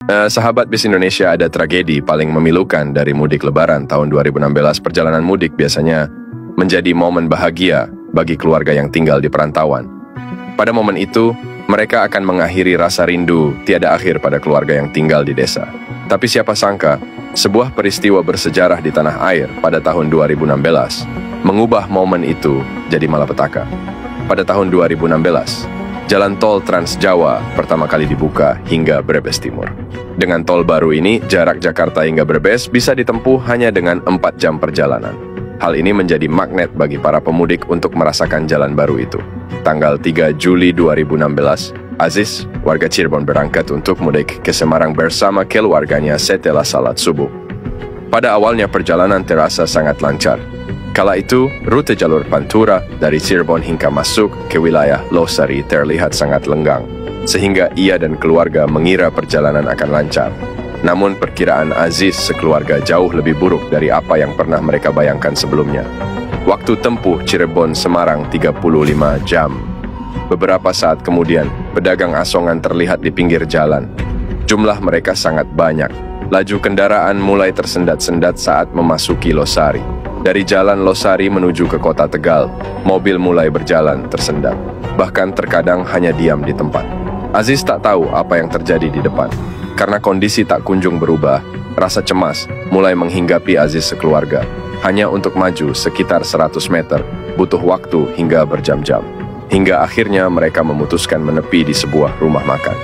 Sahabat Bis Indonesia, ada tragedi paling memilukan dari mudik lebaran tahun 2016. Perjalanan mudik biasanya menjadi momen bahagia bagi keluarga yang tinggal di perantauan. Pada momen itu, mereka akan mengakhiri rasa rindu tiada akhir pada keluarga yang tinggal di desa. Tapi siapa sangka, sebuah peristiwa bersejarah di tanah air pada tahun 2016 mengubah momen itu jadi malapetaka. Pada tahun 2016, Jalan Tol Trans Jawa pertama kali dibuka hingga Brebes Timur. Dengan tol baru ini, jarak Jakarta hingga Brebes bisa ditempuh hanya dengan 4 jam perjalanan. Hal ini menjadi magnet bagi para pemudik untuk merasakan jalan baru itu. Tanggal 3 Juli 2016, Aziz, warga Cirebon, berangkat untuk mudik ke Semarang bersama keluarganya setelah salat subuh. Pada awalnya perjalanan terasa sangat lancar. Kala itu, rute jalur Pantura dari Cirebon hingga masuk ke wilayah Losari terlihat sangat lenggang, sehingga ia dan keluarga mengira perjalanan akan lancar. Namun perkiraan Aziz sekeluarga jauh lebih buruk dari apa yang pernah mereka bayangkan sebelumnya. Waktu tempuh Cirebon-Semarang 35 jam. Beberapa saat kemudian, pedagang asongan terlihat di pinggir jalan. Jumlah mereka sangat banyak. Laju kendaraan mulai tersendat-sendat saat memasuki Losari. Dari jalan Losari menuju ke kota Tegal, mobil mulai berjalan tersendat. Bahkan terkadang hanya diam di tempat. Aziz tak tahu apa yang terjadi di depan. Karena kondisi tak kunjung berubah, rasa cemas mulai menghinggapi Aziz sekeluarga. Hanya untuk maju sekitar 100 meter, butuh waktu hingga berjam-jam. Hingga akhirnya mereka memutuskan menepi di sebuah rumah makan.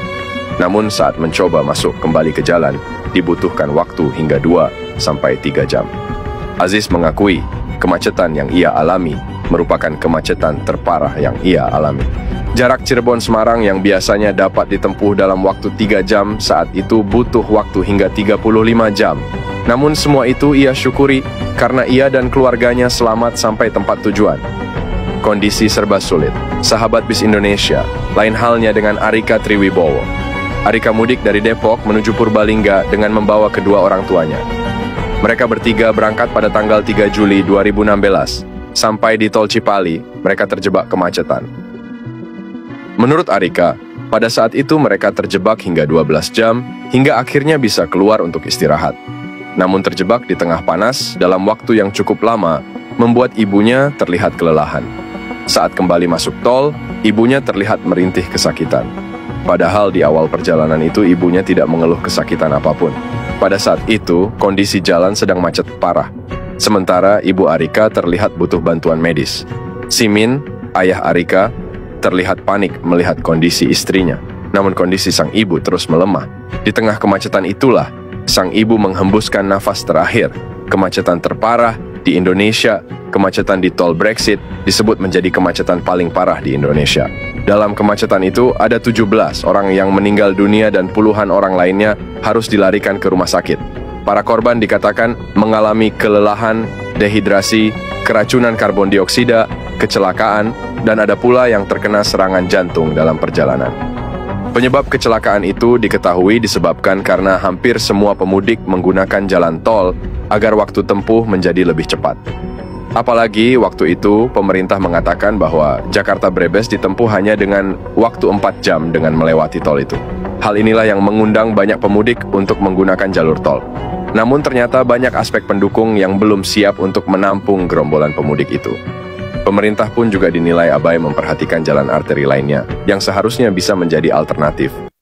Namun saat mencoba masuk kembali ke jalan, dibutuhkan waktu hingga 2-3 jam. Aziz mengakui kemacetan yang ia alami merupakan kemacetan terparah yang ia alami. Jarak Cirebon-Semarang yang biasanya dapat ditempuh dalam waktu 3 jam saat itu butuh waktu hingga 35 jam. Namun semua itu ia syukuri karena ia dan keluarganya selamat sampai tempat tujuan. Kondisi serba sulit. Sahabat Bis Indonesia, lain halnya dengan Arika Triwibowo. Arika mudik dari Depok menuju Purbalingga dengan membawa kedua orang tuanya. Mereka bertiga berangkat pada tanggal 3 Juli 2016. Sampai di Tol Cipali, mereka terjebak kemacetan. Menurut Arika, pada saat itu mereka terjebak hingga 12 jam, hingga akhirnya bisa keluar untuk istirahat. Namun terjebak di tengah panas dalam waktu yang cukup lama, membuat ibunya terlihat kelelahan. Saat kembali masuk tol, ibunya terlihat merintih kesakitan. Padahal di awal perjalanan itu ibunya tidak mengeluh kesakitan apapun. Pada saat itu, kondisi jalan sedang macet parah. Sementara ibu Arika terlihat butuh bantuan medis. Simin, ayah Arika, terlihat panik melihat kondisi istrinya. Namun kondisi sang ibu terus melemah. Di tengah kemacetan itulah, sang ibu menghembuskan nafas terakhir. Kemacetan terparah di Indonesia, kemacetan di tol Brexit, disebut menjadi kemacetan paling parah di Indonesia. Dalam kemacetan itu, ada 17 orang yang meninggal dunia dan puluhan orang lainnya harus dilarikan ke rumah sakit. Para korban dikatakan mengalami kelelahan, dehidrasi, keracunan karbon dioksida, kecelakaan, dan ada pula yang terkena serangan jantung dalam perjalanan. Penyebab kecelakaan itu diketahui disebabkan karena hampir semua pemudik menggunakan jalan tol agar waktu tempuh menjadi lebih cepat. Apalagi waktu itu pemerintah mengatakan bahwa Jakarta Brebes ditempuh hanya dengan waktu 4 jam dengan melewati tol itu. Hal inilah yang mengundang banyak pemudik untuk menggunakan jalur tol. Namun ternyata banyak aspek pendukung yang belum siap untuk menampung gerombolan pemudik itu. Pemerintah pun juga dinilai abai memperhatikan jalan arteri lainnya yang seharusnya bisa menjadi alternatif